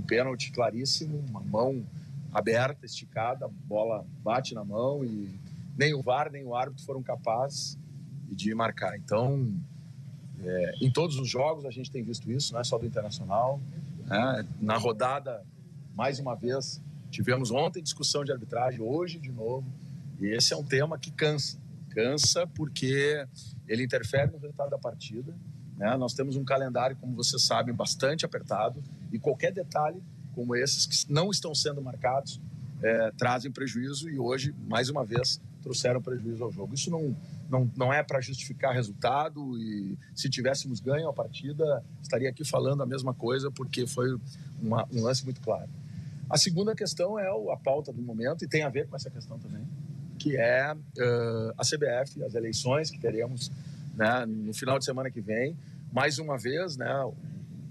pênalti claríssimo, uma mão aberta, esticada, a bola bate na mão e nem o VAR nem o árbitro foram capazes de marcar. Então, em todos os jogos a gente tem visto isso, não é só do Internacional. Na rodada, mais uma vez, tivemos ontem discussão de arbitragem, hoje de novo, e esse é um tema que cansa porque ele interfere no resultado da partida, né? Nós temos um calendário, como vocês sabem, bastante apertado, e qualquer detalhe como esses que não estão sendo marcados trazem prejuízo, e hoje, mais uma vez, trouxeram prejuízo ao jogo. Isso não é para justificar resultado, e se tivéssemos ganho a partida, estaria aqui falando a mesma coisa, porque foi um lance muito claro. A segunda questão é a pauta do momento, e tem a ver com essa questão também, que é a CBF, as eleições que teremos, né, no final de semana que vem. Mais uma vez, né,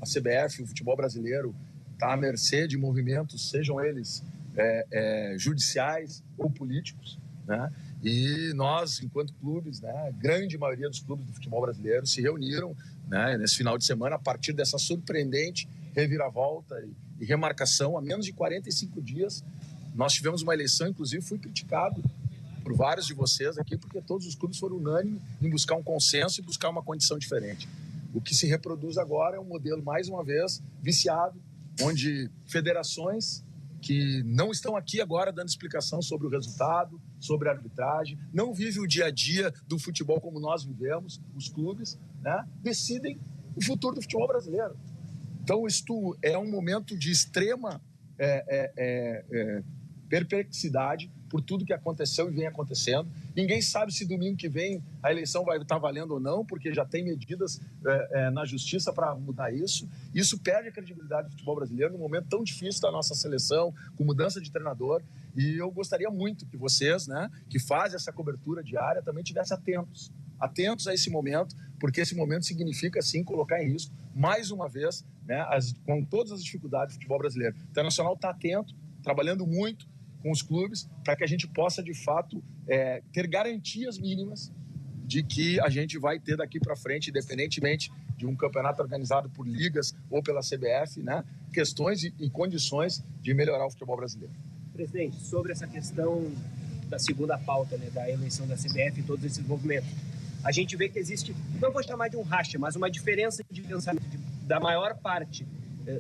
a CBF, o futebol brasileiro, está à mercê de movimentos, sejam eles judiciais ou políticos, né? E nós, enquanto clubes, né, a grande maioria dos clubes do futebol brasileiro se reuniram, né, nesse final de semana a partir dessa surpreendente reviravolta e remarcação. A menos de 45 dias, nós tivemos uma eleição, inclusive fui criticado por vários de vocês aqui, porque todos os clubes foram unânimes em buscar um consenso e buscar uma condição diferente. O que se reproduz agora é um modelo, mais uma vez, viciado, onde federações que não estão aqui agora dando explicação sobre o resultado, sobre a arbitragem, não vivem o dia a dia do futebol como nós vivemos, os clubes, né, decidem o futuro do futebol brasileiro. Então, isto é um momento de extrema perplexidade por tudo que aconteceu e vem acontecendo. Ninguém sabe se domingo que vem a eleição vai estar valendo ou não, porque já tem medidas na justiça para mudar isso. Isso perde a credibilidade do futebol brasileiro num momento tão difícil da nossa seleção, com mudança de treinador. E eu gostaria muito que vocês, né, que fazem essa cobertura diária, também estivessem atentos a esse momento, porque esse momento significa, sim, colocar em risco, mais uma vez, né, com todas as dificuldades do futebol brasileiro. O Internacional está atento, trabalhando muito com os clubes, para que a gente possa, de fato, ter garantias mínimas de que a gente vai ter daqui para frente, independentemente de um campeonato organizado por ligas ou pela CBF, né, questões e condições de melhorar o futebol brasileiro. Presidente, sobre essa questão da segunda pauta, né, da eleição da CBF e todos esses movimentos, a gente vê que existe, não vou chamar de um racha, mas uma diferença de pensamento da maior parte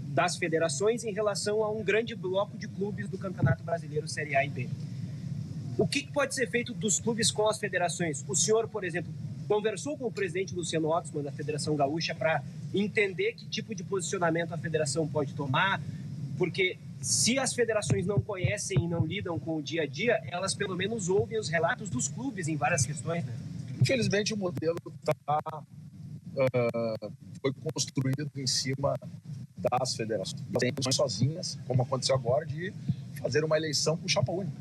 das federações em relação a um grande bloco de clubes do Campeonato Brasileiro Série A e B. O que pode ser feito dos clubes com as federações? O senhor, por exemplo, conversou com o presidente Luciano Oxman da Federação Gaúcha para entender que tipo de posicionamento a federação pode tomar? Porque se as federações não conhecem e não lidam com o dia a dia, elas pelo menos ouvem os relatos dos clubes em várias questões, né? Infelizmente, o modelo foi construído em cima das federações. Elas têm sozinhas, como aconteceu agora, de fazer uma eleição com chapa única,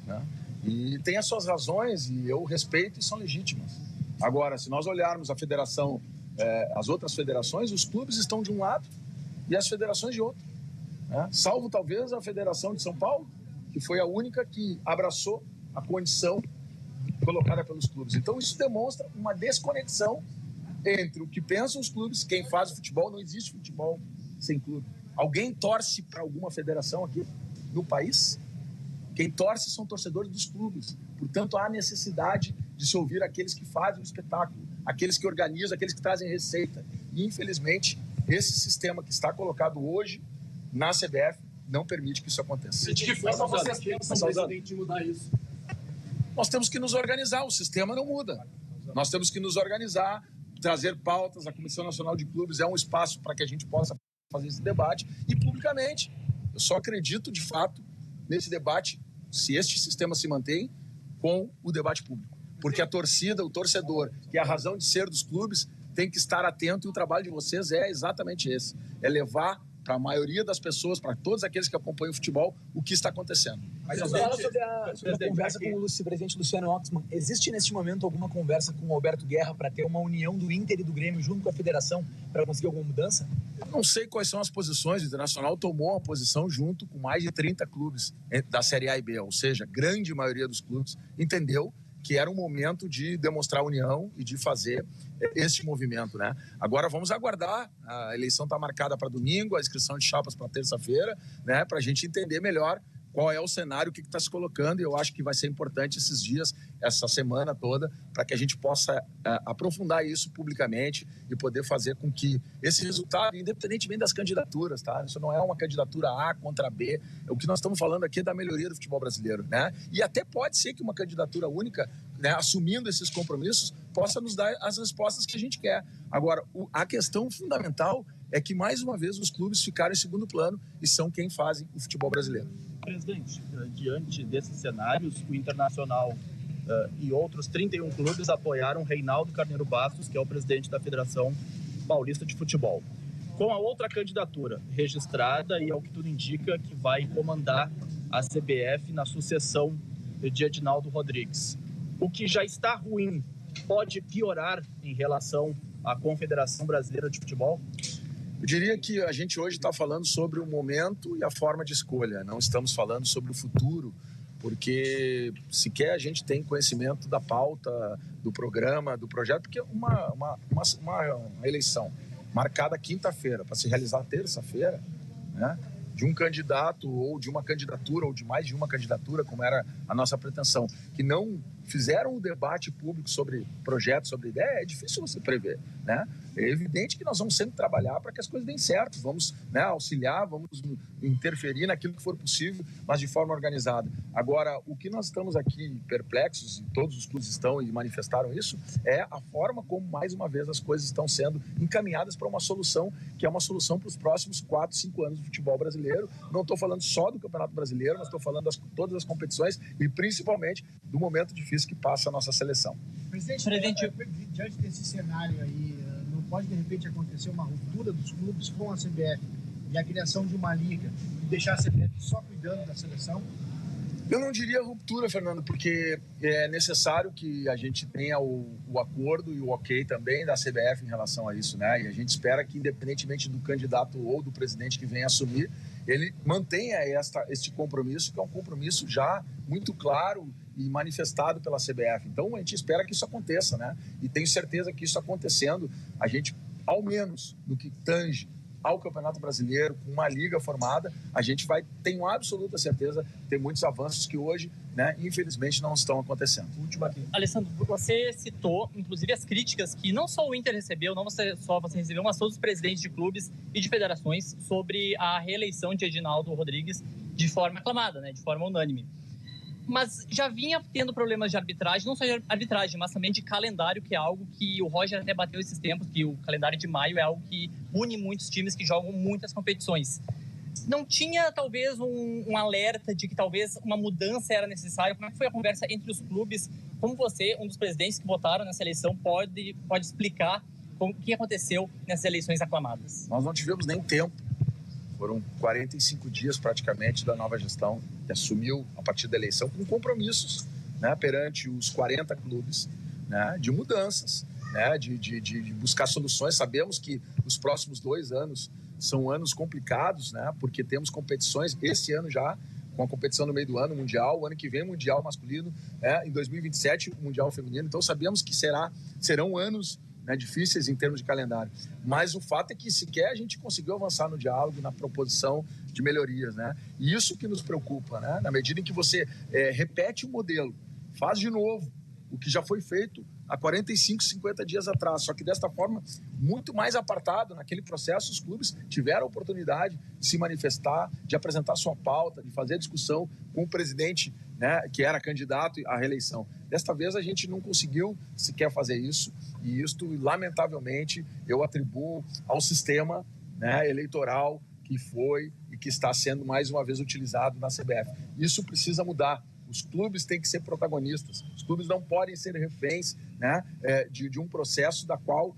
né? E tem as suas razões, e eu respeito, e são legítimas. Agora, se nós olharmos a federação, as outras federações, os clubes estão de um lado e as federações de outro, né? Salvo talvez a Federação de São Paulo, que foi a única que abraçou a condição colocada pelos clubes. Então isso demonstra uma desconexão entre o que pensam os clubes, quem faz o futebol. Não existe futebol sem clube. Alguém torce para alguma federação aqui no país? Quem torce são torcedores dos clubes. Portanto, há necessidade de se ouvir aqueles que fazem o espetáculo, aqueles que organizam, aqueles que trazem receita. E, infelizmente, esse sistema que está colocado hoje na CBF não permite que isso aconteça. De que forma vocês pensam, presidente, mudar isso? Nós temos que nos organizar, o sistema não muda. Nós temos que nos organizar, trazer pautas. A Comissão Nacional de Clubes é um espaço para que a gente possa fazer esse debate, e publicamente. Eu só acredito, de fato, nesse debate, se este sistema se mantém, com o debate público. Porque a torcida, o torcedor, que é a razão de ser dos clubes, tem que estar atento, e o trabalho de vocês é exatamente esse. É levar para a maioria das pessoas, para todos aqueles que acompanham o futebol, o que está acontecendo. Mas fala sobre a conversa com o vice-presidente Luciano Oxman. Existe neste momento alguma conversa com o Alberto Guerra para ter uma união do Inter e do Grêmio junto com a federação para conseguir alguma mudança? Eu não sei quais são as posições. O Internacional tomou uma posição junto com mais de 30 clubes da Série A e B, ou seja, a grande maioria dos clubes entendeu que era um momento de demonstrar união e de fazer este movimento, né? Agora vamos aguardar, a eleição está marcada para domingo, a inscrição de chapas para terça-feira, né? Para a gente entender melhor qual é o cenário, o que está se colocando, e eu acho que vai ser importante esses dias, essa semana toda, para que a gente possa aprofundar isso publicamente e poder fazer com que esse resultado, independentemente das candidaturas, tá? Isso não é uma candidatura A contra B, o que nós estamos falando aqui é da melhoria do futebol brasileiro, né? E até pode ser que uma candidatura única, né, assumindo esses compromissos, possa nos dar as respostas que a gente quer. Agora, a questão fundamental é que, mais uma vez, os clubes ficaram em segundo plano e são quem fazem o futebol brasileiro. Presidente, diante desses cenários, o Internacional e outros 31 clubes apoiaram Reinaldo Carneiro Bastos, que é o presidente da Federação Paulista de Futebol. Com a outra candidatura registrada, e ao que tudo indica, que vai comandar a CBF na sucessão de Edinaldo Rodrigues. O que já está ruim pode piorar em relação à Confederação Brasileira de Futebol? Eu diria que a gente hoje está falando sobre o momento e a forma de escolha, não estamos falando sobre o futuro, porque sequer a gente tem conhecimento da pauta, do programa, do projeto, porque uma eleição marcada quinta-feira para se realizar terça-feira, né, de um candidato ou de uma candidatura ou de mais de uma candidatura, como era a nossa pretensão, que não fizeram um debate público sobre projeto, sobre ideia, é difícil você prever, né? É evidente que nós vamos sempre trabalhar para que as coisas deem certo, vamos, né, auxiliar, vamos interferir naquilo que for possível, mas de forma organizada. Agora, o que nós estamos aqui perplexos, e todos os clubes estão e manifestaram isso, é a forma como, mais uma vez, as coisas estão sendo encaminhadas para uma solução, que é uma solução para os próximos 4, 5 anos do futebol brasileiro. Não estou falando só do Campeonato Brasileiro, mas estou falando de todas as competições e, principalmente, do momento difícil que passa a nossa seleção. Presidente, diante desse cenário aí, não pode de repente acontecer uma ruptura dos clubes com a CBF e a criação de uma liga e deixar a CBF só cuidando da seleção? Eu não diria ruptura, Fernando, porque é necessário que a gente tenha o acordo e o ok também da CBF em relação a isso, né? E a gente espera que, independentemente do candidato ou do presidente que venha assumir, ele mantenha este compromisso, que é um compromisso já muito claro e manifestado pela CBF. Então, a gente espera que isso aconteça, né? E tenho certeza que isso acontecendo, a gente, ao menos no que tange ao Campeonato Brasileiro, com uma liga formada, a gente vai, tenho absoluta certeza, ter muitos avanços que hoje, né, infelizmente, não estão acontecendo. Alessandro, você citou, inclusive, as críticas que não só o Inter recebeu, não só você recebeu, mas todos os presidentes de clubes e de federações sobre a reeleição de Edinaldo Rodrigues de forma aclamada, né, de forma unânime. Mas já vinha tendo problemas de arbitragem, não só de arbitragem, mas também de calendário, que é algo que o Roger até bateu esses tempos, que o calendário de maio é algo que une muitos times que jogam muitas competições. Não tinha, talvez, um alerta de que talvez uma mudança era necessária? Como é que foi a conversa entre os clubes? Como você, um dos presidentes que votaram nessa eleição, pode explicar o que aconteceu nessas eleições aclamadas? Nós não tivemos nem tempo. Foram 45 dias praticamente da nova gestão, que assumiu a partir da eleição com compromissos, né, perante os 40 clubes, né, de mudanças, né, de buscar soluções. Sabemos que os próximos 2 anos são anos complicados, né, porque temos competições, esse ano já, com a competição no meio do ano, Mundial, o ano que vem Mundial masculino, em 2027 Mundial feminino. Então sabemos que serão anos, né, difíceis em termos de calendário. Mas o fato é que sequer a gente conseguiu avançar no diálogo, na proposição de melhorias, né? E isso que nos preocupa, né? Na medida em que você repete o modelo, faz de novo o que já foi feito há 45, 50 dias atrás, só que desta forma, muito mais apartado. Naquele processo, os clubes tiveram a oportunidade de se manifestar, de apresentar sua pauta, de fazer discussão com o presidente, né, que era candidato à reeleição. Desta vez a gente não conseguiu sequer fazer isso, e isto, lamentavelmente, eu atribuo ao sistema, né, eleitoral que foi e que está sendo mais uma vez utilizado na CBF. Isso precisa mudar. Os clubes têm que ser protagonistas. Os clubes não podem ser reféns, né, de um processo da qual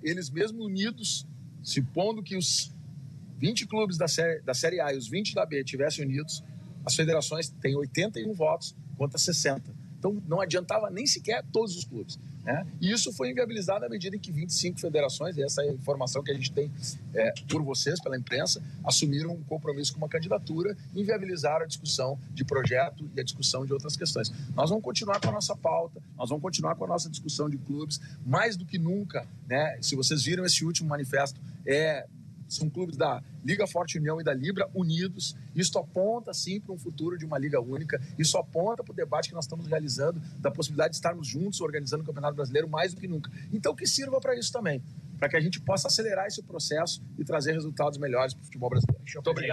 eles mesmos unidos, supondo que os 20 clubes da série A e os 20 da B tivessem unidos, as federações têm 81 votos contra 60. Então, não adiantava nem sequer todos os clubes. né? E isso foi inviabilizado à medida em que 25 federações, e essa é a informação que a gente tem por vocês, pela imprensa, assumiram um compromisso com uma candidatura e inviabilizaram a discussão de projeto e a discussão de outras questões. Nós vamos continuar com a nossa pauta, nós vamos continuar com a nossa discussão de clubes, mais do que nunca, né? Se vocês viram esse último manifesto, são clubes da Liga Forte União e da Libra unidos. Isso aponta, sim, para um futuro de uma liga única. Isso aponta para o debate que nós estamos realizando, da possibilidade de estarmos juntos organizando o Campeonato Brasileiro mais do que nunca. Então, que sirva para isso também, para que a gente possa acelerar esse processo e trazer resultados melhores para o futebol brasileiro. Muito obrigado.